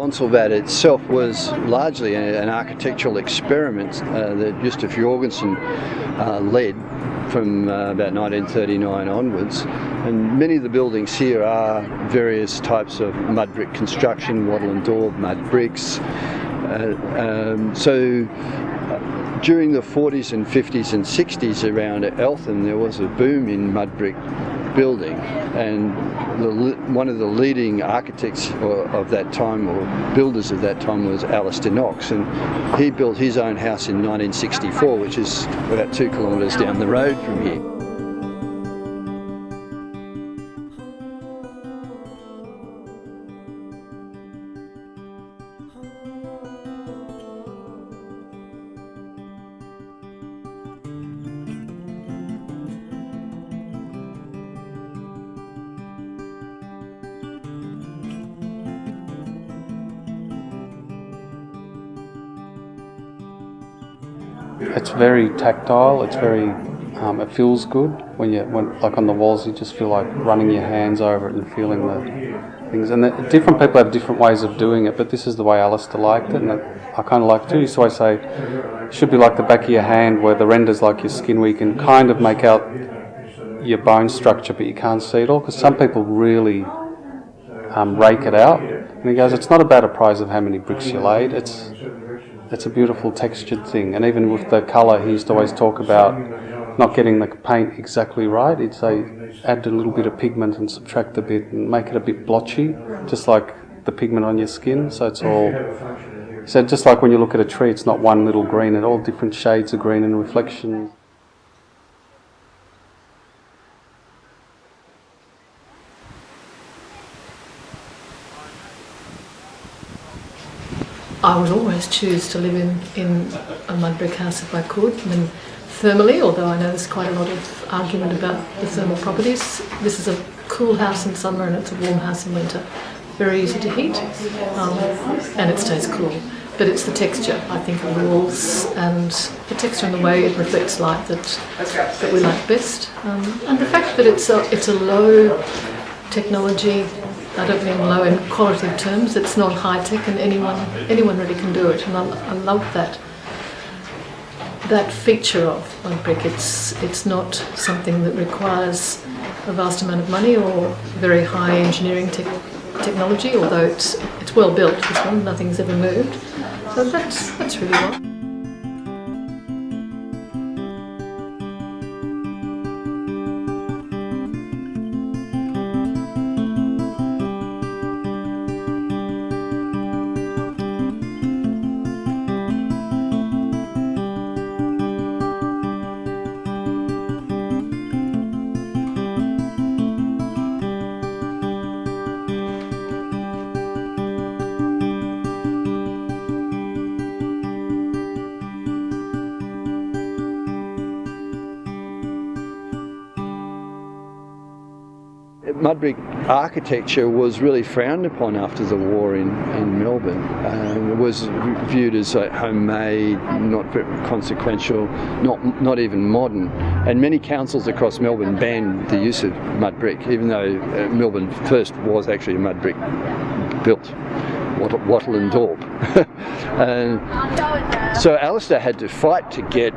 Conservat itself was largely an architectural experiment that Gustav Jorgensen led from about 1939 onwards, and many of the buildings here are various types of mud brick construction, wattle and daub mud bricks. During the 40s and 50s and 60s around Eltham, there was a boom in mud brick building, and one of the leading architects of that time, or builders of that time, was Alistair Knox, and he built his own house in 1964, which is about 2 kilometres down the road from here. It's very tactile. It's very. It feels good when like on the walls, you just feel like running your hands over it and feeling the things. And different people have different ways of doing it, but this is the way Alistair liked it, and I kind of like it too. So I say, it should be like the back of your hand, where the render's like your skin, where you can kind of make out your bone structure, but you can't see it all. Because some people really rake it out. And he goes, it's not about a prize of how many bricks you laid. It's a beautiful textured thing. And even with the colour, he used to always talk about not getting the paint exactly right. He'd say, add a little bit of pigment and subtract a bit and make it a bit blotchy, just like the pigment on your skin. So it's all... So just like when you look at a tree, it's not one little green, it's all different shades of green and reflections. I would always choose to live in a mud brick house if I could. I mean, thermally, although I know there's quite a lot of argument about the thermal properties, this is a cool house in summer and it's a warm house in winter. Very easy to heat, and it stays cool. But it's the texture, I think, of the walls and the texture and the way it reflects light that we like best. And the fact that it's a low technology. I don't mean low in quality terms, it's not high tech, and anyone really can do it, and I love that feature of mud brick. It's not something that requires a vast amount of money or very high engineering technology, although it's well built, this one, nothing's ever moved. So that's really well. Mud brick architecture was really frowned upon after the war in Melbourne. It was viewed as homemade, not very consequential, not even modern. And many councils across Melbourne banned the use of mud brick, even though Melbourne first was actually a mud brick built, wattle and daub. And so Alistair had to fight to get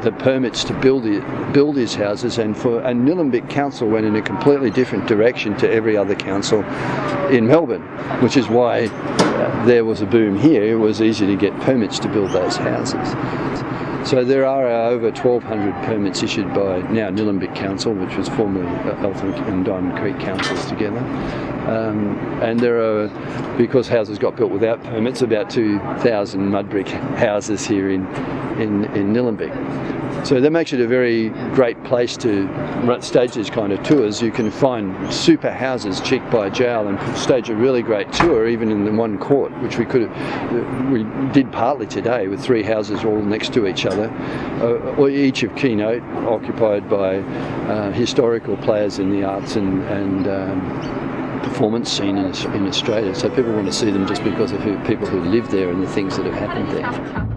the permits to build his houses, and Nillumbik Council went in a completely different direction to every other council in Melbourne, which is why there was a boom here. It was easy to get permits to build those houses. So there are over 1,200 permits issued by now Nillumbik Council, which was formerly Eltham and Diamond Creek councils together. And there are, because houses got built without permits, about 2,000 mud brick houses here in Nillumbik. So that makes it a very great place to stage these kind of tours. You can find super houses cheek by jowl and stage a really great tour even in the one court, which we did partly today with 3 houses all next to each other, each of keynote, occupied by historical players in the arts and performance scene in Australia. So people want to see them just because of people who live there and the things that have happened there.